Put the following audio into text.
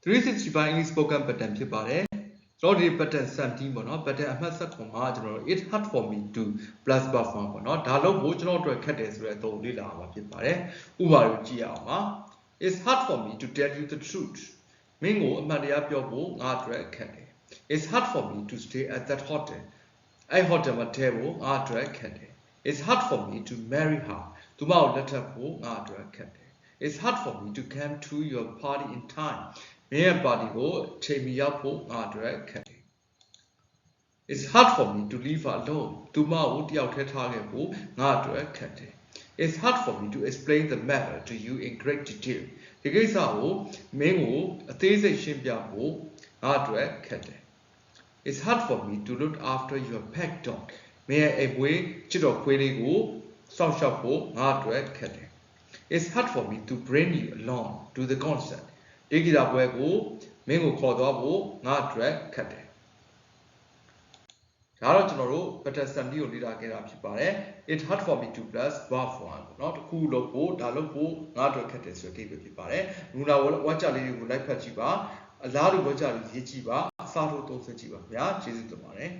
365 English spoken pattern ဖြစ်ပါတယ်ကျွန်တော်ဒီ pattern 17ပေါ့နော် pattern အမှတ်7မှာကျွန်တော်တို့ it hard for me to plus buff ပေါ့နော်ဒါလို့ကိုကျွန်တော်တို့ခက်တယ်ဆိုတဲ့အသုံးလေးလာမှာဖြစ်ပါတယ်ဥပမာကိုကြည့်အောင်ပါ it's hard for me to tell you the truth မင်းကိုအမှန်တရားပြောဖို့ငါအတွက်ခက်တယ် it's hard for me to stay at that hotel အဲ့ hotel မှာထဲဖို့ငါအတွက်ခက်တယ် it's hard for me to marry her သူမကိုလက်ထပ်ဖို့ငါအတွက်ခက်တယ် it's hard for me to come to your party in time မင်းရဲ့ party ကိုချိန်မီရောက်ဖို့ငါအတွက်ခက်တယ် it's hard for me to leave her alone သူမကိုတယောက်တည်းထားခဲ့ဖို့ငါအတွက်ခက်တယ် it's hard for me to explain the matter to you in great detail ဒီကိစ္စကိုမင်းကိုအသေးစိတ်ရှင်းပြဖို့ငါအတွက်ခက်တယ် it's hard for me to look after your pet dog မင်းရဲ့အိမ်မွေးချစ်တော်ခွေးလေးကိုစောင့်ရှောက်ဖို့ငါအတွက်ခက်တယ် it's hard for me to bring you along to the concert ဒီကိစ္စပွဲကိုမင်းကိုခေါ်သွားဖို့ငါအတွက်ခက်တယ်ဒါတော့ကျွန်တော်တို့ pattern 17ကိုလေ့လာခဲ့တာဖြစ်ပါတယ် it hard for me to plus verb 1เนาะတခုလို့ပို့ဒါလို့ပို့ငါအတွက်ခက်တယ်ဆိုတဲ့အဓိပ္ပာယ်ဖြစ်ပါတယ်လူနာဝါကြလေးတွေကိုလိုက်ဖတ်ကြည့်ပါအလားတူဝါကြလေးရေးကြည့်ပါအစားထိုးသုံးစွဲကြည့်ပါခင်ဗျာကျေးဇူးတင်ပါတယ်